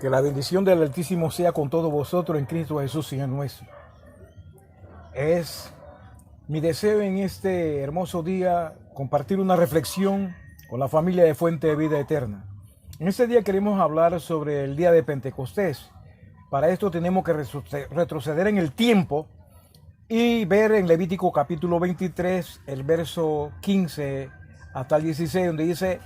Que la bendición del Altísimo sea con todos vosotros en Cristo Jesús, Señor nuestro. Es mi deseo en este hermoso día compartir una reflexión con la familia de Fuente de Vida Eterna. En este día queremos hablar sobre el día de Pentecostés. Para esto tenemos que retroceder en el tiempo y ver en Levítico capítulo 23, el verso 15 hasta el 16, donde dice: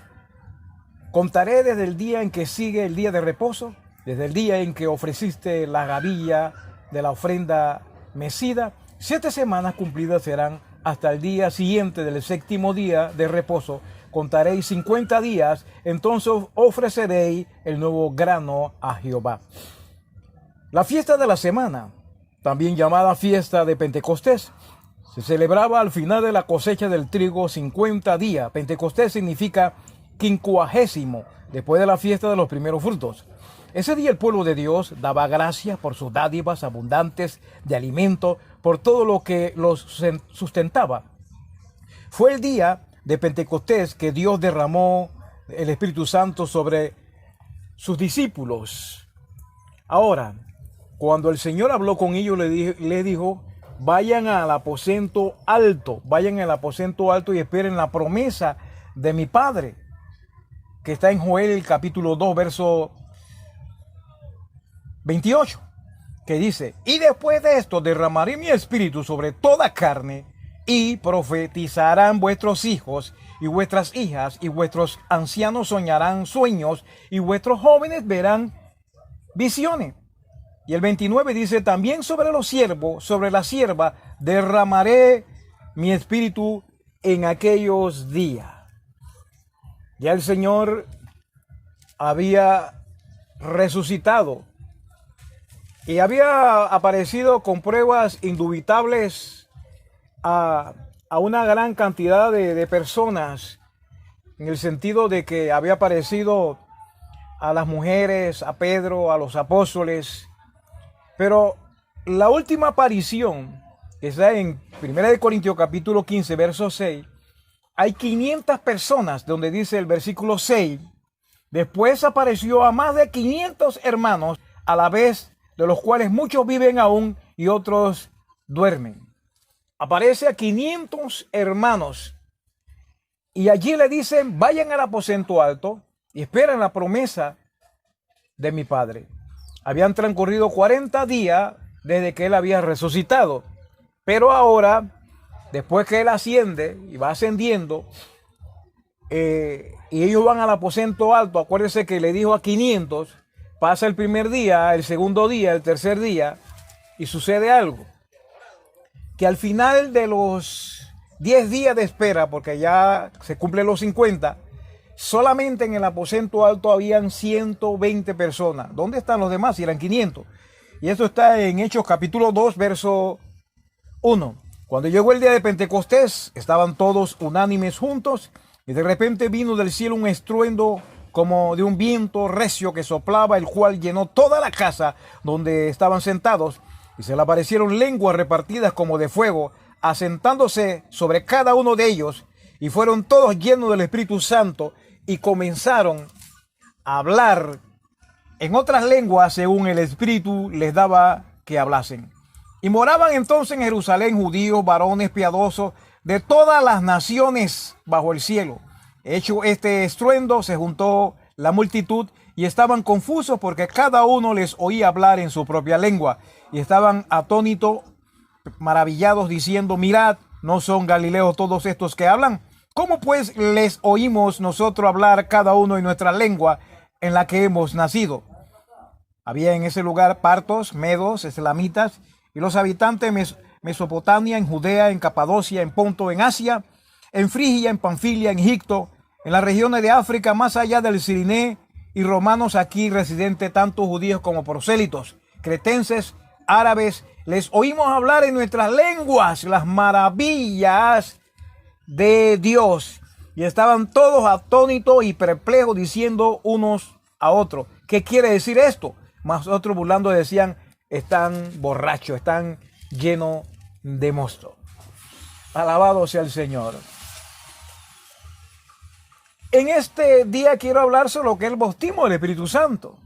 contaré desde el día en que sigue el día de reposo, desde el día en que ofreciste la gavilla de la ofrenda mecida, 7 semanas cumplidas serán hasta el día siguiente del séptimo día de reposo. Contaréis 50 días, entonces ofreceréis el nuevo grano a Jehová. La fiesta de la semana, también llamada fiesta de Pentecostés, se celebraba al final de la cosecha del trigo 50 días. Pentecostés significa 50º, después de la fiesta de los primeros frutos. Ese día el pueblo de Dios daba gracias por sus dádivas abundantes de alimento, por todo lo que los sustentaba. Fue el día de Pentecostés que Dios derramó el Espíritu Santo sobre sus discípulos. Ahora, cuando el Señor habló con ellos, le dijo: vayan al aposento alto, y esperen la promesa de mi Padre, que está en Joel capítulo 2, verso 28, que dice: y después de esto derramaré mi espíritu sobre toda carne, y profetizarán vuestros hijos y vuestras hijas, y vuestros ancianos soñarán sueños, y vuestros jóvenes verán visiones. Y el 29 dice: también sobre los siervos, sobre la sierva, derramaré mi espíritu en aquellos días. Ya el Señor había resucitado y había aparecido con pruebas indubitables a una gran cantidad de personas, en el sentido de que había aparecido a las mujeres, a Pedro, a los apóstoles. Pero la última aparición, que está en 1 Corintios capítulo 15, verso 6, hay 500 personas, donde dice el versículo 6, después apareció a más de 500 hermanos a la vez, de los cuales muchos viven aún y otros duermen. Aparece a 500 hermanos y allí le dicen: vayan al aposento alto y esperen la promesa de mi Padre. Habían transcurrido 40 días desde que él había resucitado, pero ahora, después que él asciende y va ascendiendo, y ellos van al aposento alto, acuérdense que le dijo a 500, pasa el primer día, el segundo día, el tercer día, y sucede algo, que al final de los 10 días de espera, porque ya se cumplen los 50, solamente en el aposento alto habían 120 personas. ¿Dónde están los demás? Si eran 500. Y esto está en Hechos capítulo 2, verso 1. Cuando llegó el día de Pentecostés, estaban todos unánimes juntos, y de repente vino del cielo un estruendo como de un viento recio que soplaba, el cual llenó toda la casa donde estaban sentados, y se le aparecieron lenguas repartidas como de fuego, asentándose sobre cada uno de ellos, y fueron todos llenos del Espíritu Santo, y comenzaron a hablar en otras lenguas según el Espíritu les daba que hablasen. Y moraban entonces en Jerusalén judíos, varones piadosos de todas las naciones bajo el cielo. Hecho este estruendo, se juntó la multitud y estaban confusos, porque cada uno les oía hablar en su propia lengua. Y estaban atónitos, maravillados, diciendo: mirad, ¿no son galileos todos estos que hablan? ¿Cómo pues les oímos nosotros hablar cada uno en nuestra lengua en la que hemos nacido? Había en ese lugar partos, medos, eslamitas, y los habitantes de Mesopotamia, en Judea, en Capadocia, en Ponto, en Asia, en Frigia, en Panfilia, en Egipto, en las regiones de África, más allá del Cirineo, y romanos aquí residentes, tanto judíos como prosélitos, cretenses, árabes, les oímos hablar en nuestras lenguas las maravillas de Dios. Y estaban todos atónitos y perplejos, diciendo unos a otros: ¿qué quiere decir esto? Mas otros, burlando, decían: están borrachos, están llenos de mosto. Alabado sea el Señor. En este día quiero hablar sobre lo que es el bautismo del Espíritu Santo.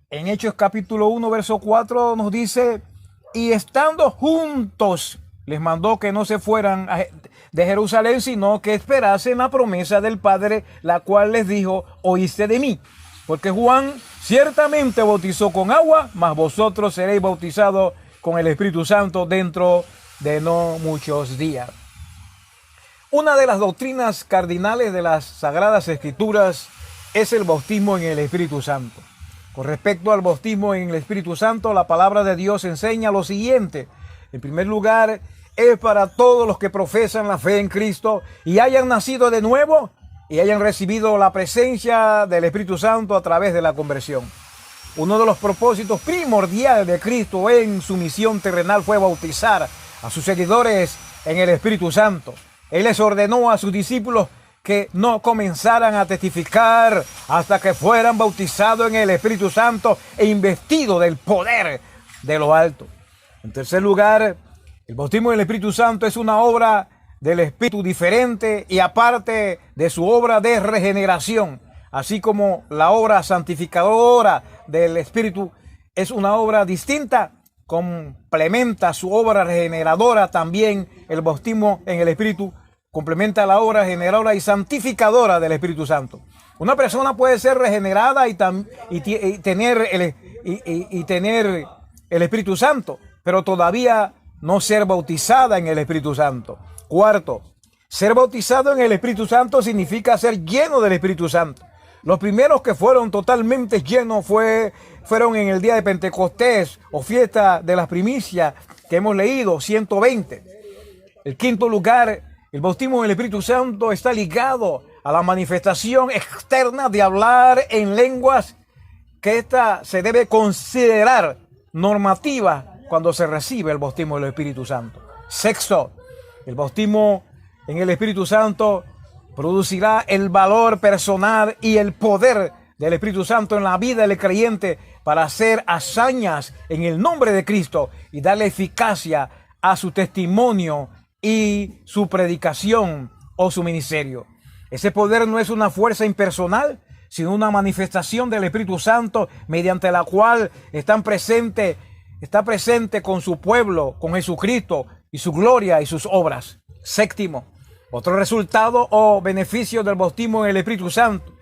En Hechos capítulo 1, verso 4 nos dice, y estando juntos, les mandó que no se fueran de Jerusalén, sino que esperasen la promesa del Padre, la cual les dijo, oíste de mí. Porque Juan ciertamente bautizó con agua, mas vosotros seréis bautizados con el Espíritu Santo dentro de no muchos días. Una de las doctrinas cardinales de las Sagradas Escrituras es el bautismo en el Espíritu Santo. Con respecto al bautismo en el Espíritu Santo, la palabra de Dios enseña lo siguiente. En primer lugar, es para todos los que profesan la fe en Cristo y hayan nacido de nuevo y hayan recibido la presencia del Espíritu Santo a través de la conversión. Uno de los propósitos primordiales de Cristo en su misión terrenal fue bautizar a sus seguidores en el Espíritu Santo. Él les ordenó a sus discípulos que no comenzaran a testificar hasta que fueran bautizados en el Espíritu Santo e investidos del poder de lo alto. En tercer lugar, el bautismo del Espíritu Santo es una obra del Espíritu diferente y aparte de su obra de regeneración, así como la obra santificadora del Espíritu es una obra distinta, complementa su obra regeneradora. También el bautismo en el Espíritu complementa la obra generadora y santificadora del Espíritu Santo. Una persona puede ser regenerada y tener el Espíritu Santo, pero todavía no ser bautizada en el Espíritu Santo. Cuarto, ser bautizado en el Espíritu Santo significa ser lleno del Espíritu Santo. Los primeros que fueron totalmente llenos fueron en el día de Pentecostés o fiesta de las primicias que hemos leído, 120. El quinto lugar, el bautismo en el Espíritu Santo está ligado a la manifestación externa de hablar en lenguas, que esta se debe considerar normativa cuando se recibe el bautismo del Espíritu Santo. Sexto, el bautismo en el Espíritu Santo producirá el valor personal y el poder del Espíritu Santo en la vida del creyente para hacer hazañas en el nombre de Cristo y darle eficacia a su testimonio y su predicación o su ministerio. Ese poder no es una fuerza impersonal, sino una manifestación del Espíritu Santo mediante la cual está presente con su pueblo, con Jesucristo y su gloria y sus obras. Séptimo, otro resultado o beneficio del bautismo en el Espíritu Santo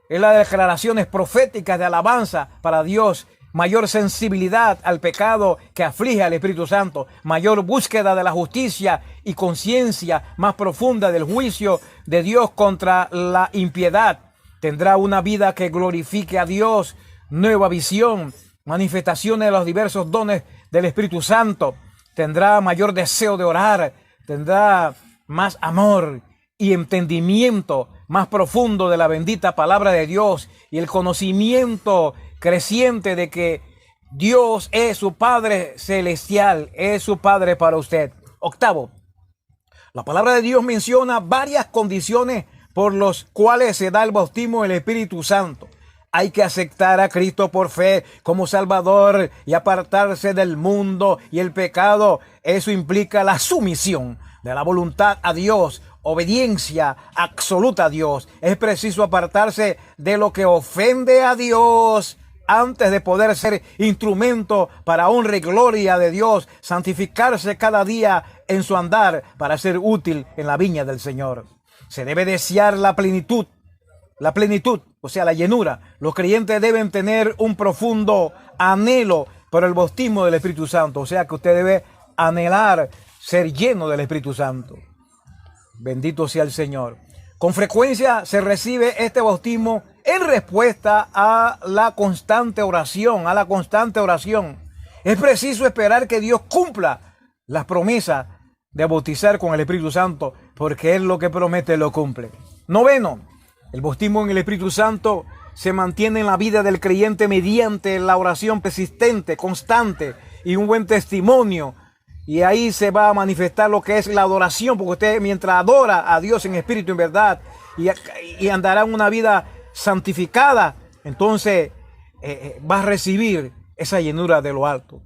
es las declaraciones proféticas de alabanza para Dios, mayor sensibilidad al pecado que aflige al Espíritu Santo, mayor búsqueda de la justicia y conciencia más profunda del juicio de Dios contra la impiedad. Tendrá una vida que glorifique a Dios, nueva visión, manifestaciones de los diversos dones del Espíritu Santo. Tendrá mayor deseo de orar, tendrá más amor y entendimiento más profundo de la bendita palabra de Dios y el conocimiento creciente de que Dios es su Padre celestial, es su Padre para usted. Octavo, la palabra de Dios menciona varias condiciones por las cuales se da el bautismo del Espíritu Santo. Hay que aceptar a Cristo por fe como Salvador y apartarse del mundo y el pecado. Eso implica la sumisión de la voluntad a Dios, obediencia absoluta a Dios. Es preciso apartarse de lo que ofende a Dios antes de poder ser instrumento para honra y gloria de Dios, santificarse cada día en su andar para ser útil en la viña del Señor. Se debe desear la plenitud, o sea, la llenura. Los creyentes deben tener un profundo anhelo por el bautismo del Espíritu Santo, o sea que usted debe anhelar ser lleno del Espíritu Santo. Bendito sea el Señor. Con frecuencia se recibe este bautismo en respuesta a la constante oración, Es preciso esperar que Dios cumpla las promesas de bautizar con el Espíritu Santo, porque Él lo que promete lo cumple. Noveno, el bautismo en el Espíritu Santo se mantiene en la vida del creyente mediante la oración persistente, constante y un buen testimonio. Y ahí se va a manifestar lo que es la adoración, porque usted mientras adora a Dios en espíritu y en verdad y andará en una vida santificada, entonces va a recibir esa llenura de lo alto.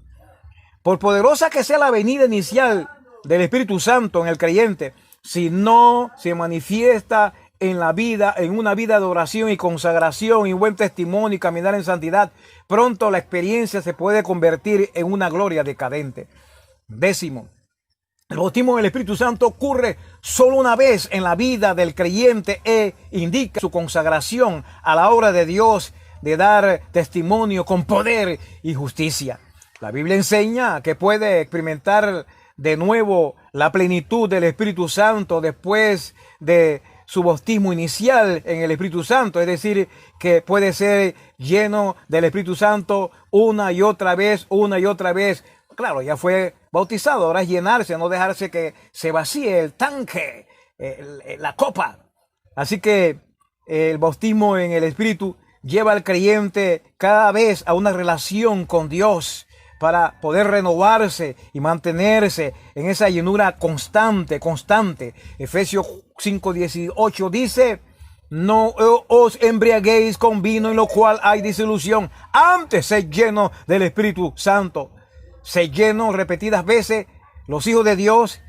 Por poderosa que sea la venida inicial del Espíritu Santo en el creyente, si no se manifiesta en la vida, en una vida de oración y consagración y buen testimonio y caminar en santidad, pronto la experiencia se puede convertir en una gloria decadente. 10. El bautismo del Espíritu Santo ocurre solo una vez en la vida del creyente e indica su consagración a la obra de Dios de dar testimonio con poder y justicia. La Biblia enseña que puede experimentar de nuevo la plenitud del Espíritu Santo después de su bautismo inicial en el Espíritu Santo, es decir, que puede ser lleno del Espíritu Santo una y otra vez. Claro, ya fue bautizado, ahora es llenarse, no dejarse que se vacíe el tanque, la copa. Así que el bautismo en el Espíritu lleva al creyente cada vez a una relación con Dios para poder renovarse y mantenerse en esa llenura constante. Efesios 5:18 dice: no os embriaguéis con vino en lo cual hay disolución, antes sed lleno del Espíritu Santo. Sed lleno repetidas veces. Los hijos de Dios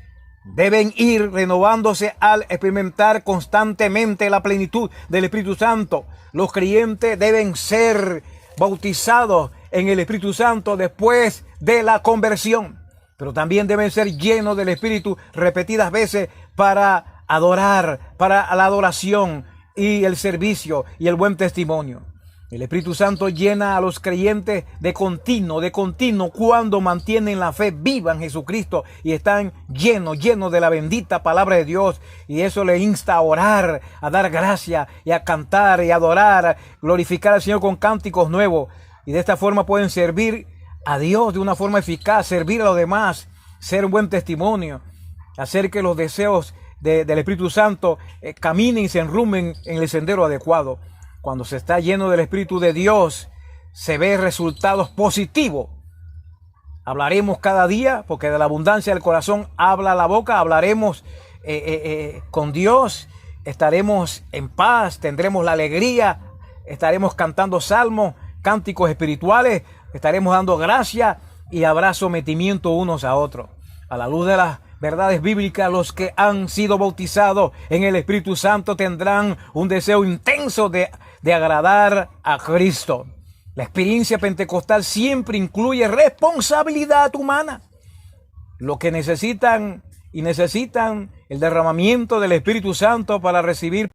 deben ir renovándose al experimentar constantemente la plenitud del Espíritu Santo. Los creyentes deben ser bautizados en el Espíritu Santo después de la conversión, pero también deben ser llenos del Espíritu repetidas veces para adorar, para la adoración y el servicio y el buen testimonio. El Espíritu Santo llena a los creyentes de continuo cuando mantienen la fe viva en Jesucristo y están llenos de la bendita palabra de Dios, y eso les insta a orar, a dar gracias y a cantar y adorar, a glorificar al Señor con cánticos nuevos, y de esta forma pueden servir a Dios de una forma eficaz, servir a los demás, ser un buen testimonio, hacer que los deseos del Espíritu Santo caminen y se enrumen en el sendero adecuado. Cuando se está lleno del Espíritu de Dios, se ve resultados positivos. Hablaremos cada día, porque de la abundancia del corazón habla la boca. Hablaremos con Dios, estaremos en paz, tendremos la alegría, estaremos cantando salmos, cánticos espirituales, estaremos dando gracia y habrá sometimiento unos a otros. A la luz de las verdades bíblicas, los que han sido bautizados en el Espíritu Santo tendrán un deseo intenso de agradar a Cristo. La experiencia pentecostal siempre incluye responsabilidad humana. Lo que necesitan el derramamiento del Espíritu Santo para recibir